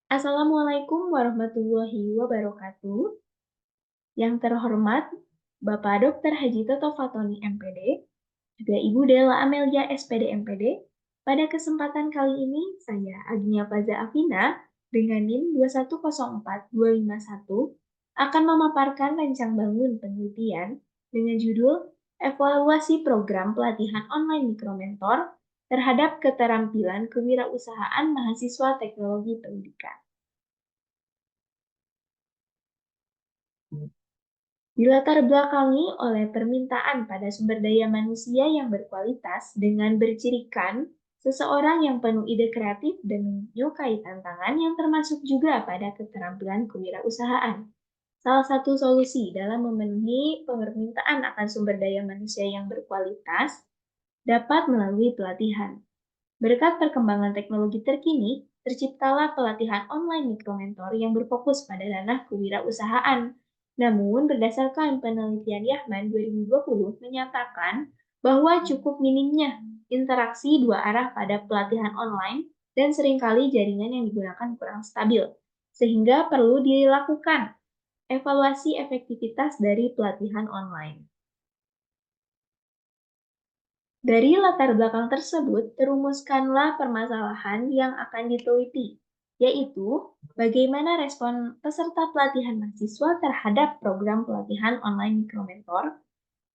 Assalamualaikum warahmatullahi wabarakatuh. Yang terhormat Bapak Dr. Haji Toto Fatoni MPD, juga Ibu Della Amelia SPD MPD. Pada kesempatan kali ini, saya Agnia Faza Afina dengan NIM 2104251 akan memaparkan rancang bangun penelitian dengan judul Evaluasi Program Pelatihan Online Mikromentor terhadap Keterampilan Kewirausahaan Mahasiswa Teknologi Pendidikan. Dilatar belakangi oleh permintaan pada sumber daya manusia yang berkualitas dengan bercirikan seseorang yang penuh ide kreatif dan menyukai tantangan yang termasuk juga pada keterampilan kewirausahaan. Salah satu solusi dalam memenuhi permintaan akan sumber daya manusia yang berkualitas dapat melalui pelatihan. Berkat perkembangan teknologi terkini, terciptalah pelatihan online mikromentor yang berfokus pada ranah kewirausahaan. Namun, berdasarkan penelitian Yahman 2020 menyatakan bahwa cukup minimnya interaksi dua arah pada pelatihan online dan seringkali jaringan yang digunakan kurang stabil, sehingga perlu dilakukan evaluasi efektivitas dari pelatihan online. Dari latar belakang tersebut, terumuskanlah permasalahan yang akan diteliti, yaitu bagaimana respon peserta pelatihan mahasiswa terhadap program pelatihan online mikromentor,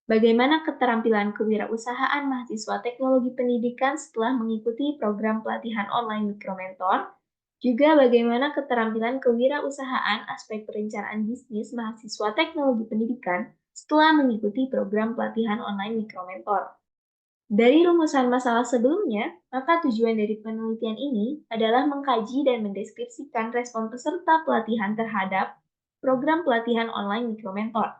bagaimana keterampilan kewirausahaan mahasiswa teknologi pendidikan setelah mengikuti program pelatihan online mikromentor, juga bagaimana keterampilan kewirausahaan aspek perencanaan bisnis mahasiswa teknologi pendidikan setelah mengikuti program pelatihan online mikromentor. Dari rumusan masalah sebelumnya, maka tujuan dari penelitian ini adalah mengkaji dan mendeskripsikan respon peserta pelatihan terhadap program pelatihan online mikromentor.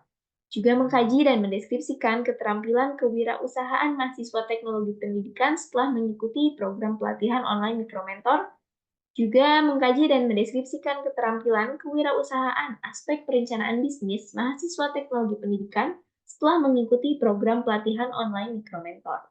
Juga mengkaji dan mendeskripsikan keterampilan kewirausahaan mahasiswa teknologi pendidikan setelah mengikuti program pelatihan online mikromentor. Juga mengkaji dan mendeskripsikan keterampilan kewirausahaan aspek perencanaan bisnis mahasiswa teknologi pendidikan setelah mengikuti program pelatihan online mikromentor.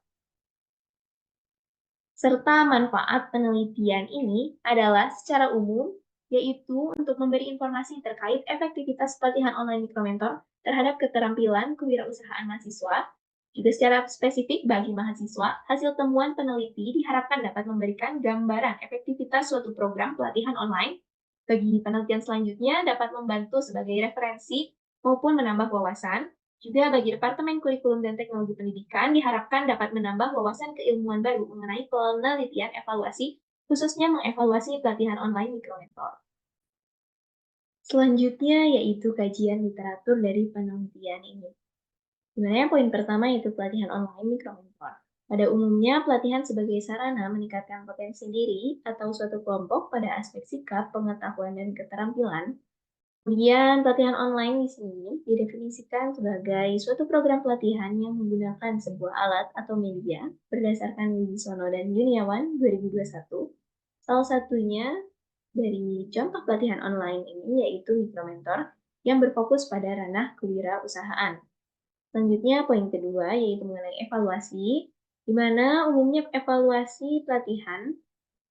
Serta manfaat penelitian ini adalah secara umum, yaitu untuk memberi informasi terkait efektivitas pelatihan online mikromentor terhadap keterampilan kewirausahaan mahasiswa. Juga secara spesifik bagi mahasiswa, hasil temuan peneliti diharapkan dapat memberikan gambaran efektivitas suatu program pelatihan online. Bagi penelitian selanjutnya dapat membantu sebagai referensi maupun menambah wawasan. Juga bagi Departemen Kurikulum dan Teknologi Pendidikan diharapkan dapat menambah wawasan keilmuan baru mengenai penelitian evaluasi, khususnya mengevaluasi pelatihan online mikromentor. Selanjutnya yaitu kajian literatur dari penelitian ini. Sebenarnya poin pertama yaitu pelatihan online mikromentor. Pada umumnya, pelatihan sebagai sarana meningkatkan potensi diri atau suatu kelompok pada aspek sikap, pengetahuan, dan keterampilan. Kemudian, pelatihan online di sini didefinisikan sebagai suatu program pelatihan yang menggunakan sebuah alat atau media berdasarkan Wibisono dan Yuniawan 2021. Salah satunya dari contoh pelatihan online ini yaitu mikromentor yang berfokus pada ranah kewirausahaan. Selanjutnya, poin kedua yaitu mengenai evaluasi, di mana umumnya evaluasi pelatihan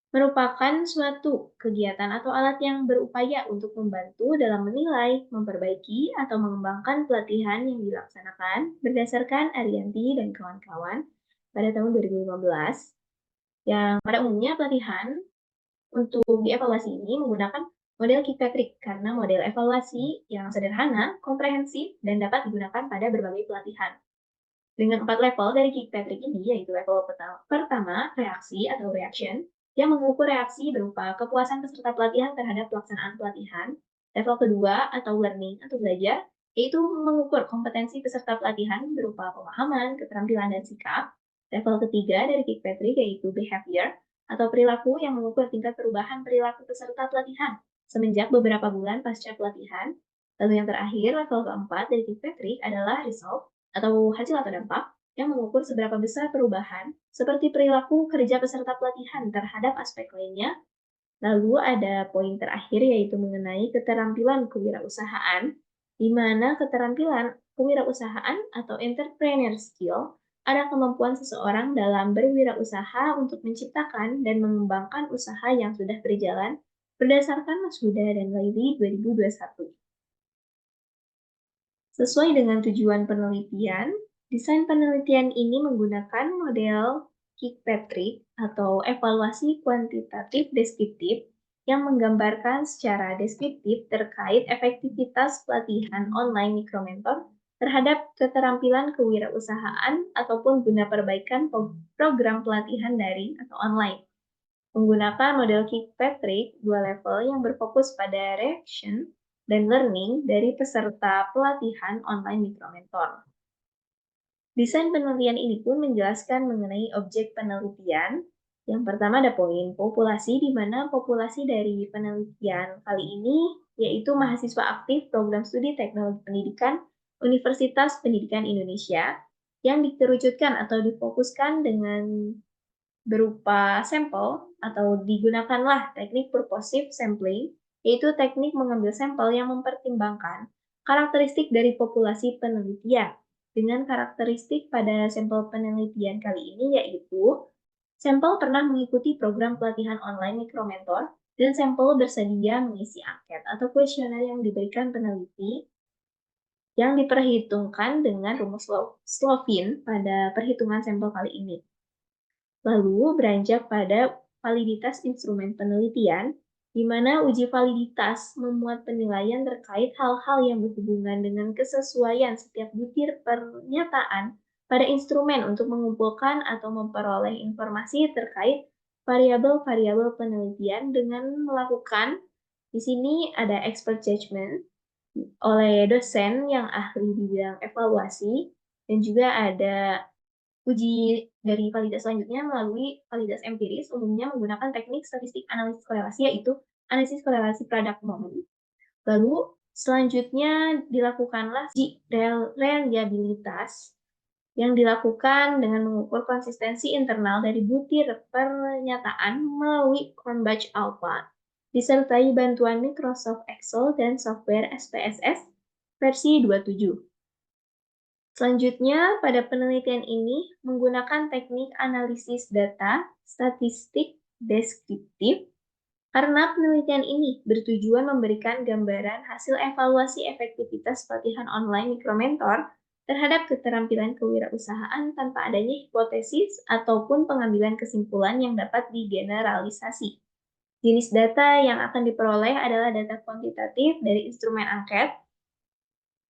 merupakan suatu kegiatan atau alat yang berupaya untuk membantu dalam menilai, memperbaiki, atau mengembangkan pelatihan yang dilaksanakan berdasarkan Arianti dan kawan-kawan pada tahun 2015. Yang pada umumnya pelatihan untuk dievaluasi ini menggunakan model Kirkpatrick karena model evaluasi yang sederhana, komprehensif, dan dapat digunakan pada berbagai pelatihan. Dengan 4 level dari Kirkpatrick ini, yaitu level pertama, reaksi atau reaction, yang mengukur reaksi berupa kepuasan peserta pelatihan terhadap pelaksanaan pelatihan. Level kedua atau learning atau belajar, yaitu mengukur kompetensi peserta pelatihan berupa pemahaman, keterampilan, dan sikap. Level ketiga dari Kirkpatrick yaitu behavior atau perilaku yang mengukur tingkat perubahan perilaku peserta pelatihan semenjak beberapa bulan pasca pelatihan. Lalu yang terakhir, level keempat dari Kirkpatrick adalah result atau hasil atau dampak yang mengukur seberapa besar perubahan seperti perilaku kerja peserta pelatihan terhadap aspek lainnya. Lalu ada poin terakhir yaitu mengenai keterampilan kewirausahaan, di mana keterampilan kewirausahaan atau entrepreneur skill adalah kemampuan seseorang dalam berwirausaha untuk menciptakan dan mengembangkan usaha yang sudah berjalan berdasarkan Mas Huda dan Laili 2021. Sesuai dengan tujuan penelitian, desain penelitian ini menggunakan model Kirkpatrick atau evaluasi kuantitatif deskriptif yang menggambarkan secara deskriptif terkait efektivitas pelatihan online mikromentor terhadap keterampilan kewirausahaan ataupun guna perbaikan program pelatihan daring atau online. Menggunakan model Kirkpatrick dua level yang berfokus pada reaction dan learning dari peserta pelatihan online mikromentor. Desain penelitian ini pun menjelaskan mengenai objek penelitian. Yang pertama ada poin populasi, di mana populasi dari penelitian kali ini yaitu mahasiswa aktif program studi teknologi pendidikan Universitas Pendidikan Indonesia yang dikerucutkan atau difokuskan dengan berupa sampel atau digunakanlah teknik purposive sampling, yaitu teknik mengambil sampel yang mempertimbangkan karakteristik dari populasi penelitian. Dengan karakteristik pada sampel penelitian kali ini yaitu sampel pernah mengikuti program pelatihan online mikromentor dan sampel bersedia mengisi angket atau kuesioner yang diberikan peneliti yang diperhitungkan dengan rumus Slovin pada perhitungan sampel kali ini. Lalu beranjak pada validitas instrumen penelitian, di mana uji validitas memuat penilaian terkait hal-hal yang berhubungan dengan kesesuaian setiap butir pernyataan pada instrumen untuk mengumpulkan atau memperoleh informasi terkait variabel-variabel penelitian dengan melakukan, di sini ada expert judgment oleh dosen yang ahli di bidang evaluasi, dan juga ada uji dari validitas selanjutnya melalui validitas empiris, umumnya menggunakan teknik statistik analisis korelasi, yaitu analisis korelasi product moment. Lalu selanjutnya dilakukanlah uji reliabilitas yang dilakukan dengan mengukur konsistensi internal dari butir pernyataan melalui Cronbach Alpha, disertai bantuan Microsoft Excel dan software SPSS versi 27. Selanjutnya, pada penelitian ini menggunakan teknik analisis data statistik deskriptif karena penelitian ini bertujuan memberikan gambaran hasil evaluasi efektivitas pelatihan online mikromentor terhadap keterampilan kewirausahaan tanpa adanya hipotesis ataupun pengambilan kesimpulan yang dapat digeneralisasi. Jenis data yang akan diperoleh adalah data kuantitatif dari instrumen angket.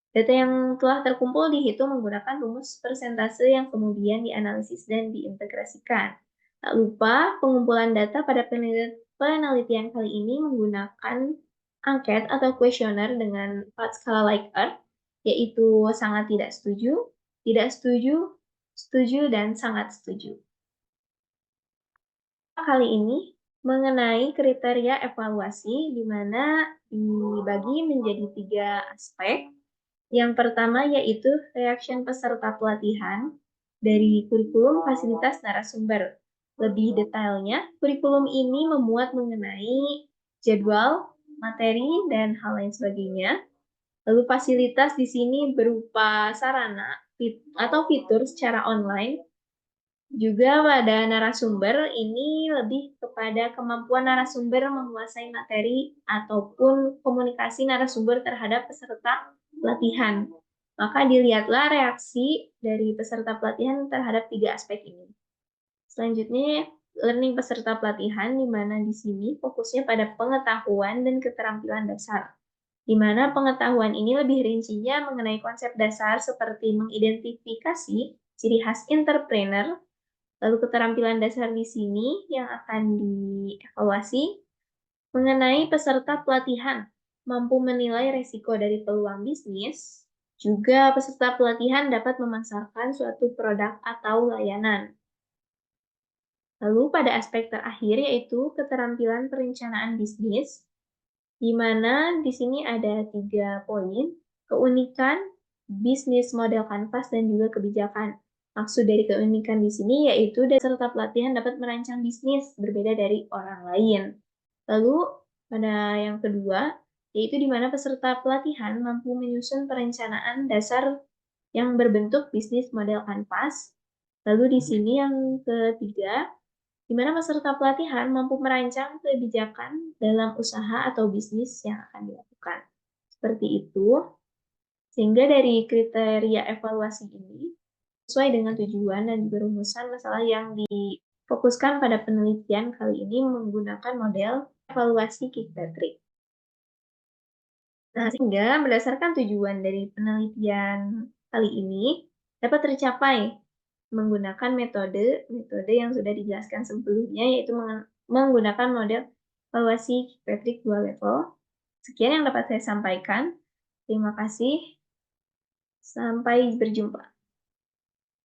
Data yang telah terkumpul dihitung menggunakan rumus persentase yang kemudian dianalisis dan diintegrasikan. Tak lupa, pengumpulan data pada penelitian kali ini menggunakan angket atau kuesioner dengan 4 skala Likert, yaitu sangat tidak setuju, setuju, dan sangat setuju. Kali ini mengenai kriteria evaluasi, di mana dibagi menjadi 3 aspek. Yang pertama yaitu reaction peserta pelatihan dari kurikulum fasilitas narasumber. Lebih detailnya, kurikulum ini memuat mengenai jadwal, materi, dan hal lain sebagainya. Lalu fasilitas di sini berupa sarana atau fitur secara online. Juga pada narasumber ini lebih kepada kemampuan narasumber menguasai materi ataupun komunikasi narasumber terhadap peserta pelatihan. Maka dilihatlah reaksi dari peserta pelatihan terhadap 3 aspek ini. Selanjutnya, learning peserta pelatihan, di mana di sini fokusnya pada pengetahuan dan keterampilan dasar. Di mana pengetahuan ini lebih rincinya mengenai konsep dasar seperti mengidentifikasi ciri khas entrepreneur. Lalu keterampilan dasar di sini yang akan dievaluasi mengenai peserta pelatihan mampu menilai resiko dari peluang bisnis, juga peserta pelatihan dapat memasarkan suatu produk atau layanan. Lalu pada aspek terakhir yaitu keterampilan perencanaan bisnis, di mana di sini ada 3 poin, keunikan, bisnis model kanvas, dan juga kebijakan. Maksud dari keunikan di sini yaitu peserta pelatihan dapat merancang bisnis berbeda dari orang lain. Lalu pada yang kedua, yaitu di mana peserta pelatihan mampu menyusun perencanaan dasar yang berbentuk bisnis model kanvas. Lalu di sini yang ketiga, di mana peserta pelatihan mampu merancang kebijakan dalam usaha atau bisnis yang akan dilakukan. Seperti itu, sehingga dari kriteria evaluasi ini sesuai dengan tujuan dan berumusan masalah yang difokuskan pada penelitian kali ini menggunakan model evaluasi Kirkpatrick. Nah, sehingga berdasarkan tujuan dari penelitian kali ini dapat tercapai menggunakan metode yang sudah dijelaskan sebelumnya, yaitu menggunakan model evaluasi Kirkpatrick 2 level. Sekian yang dapat saya sampaikan. Terima kasih. Sampai berjumpa.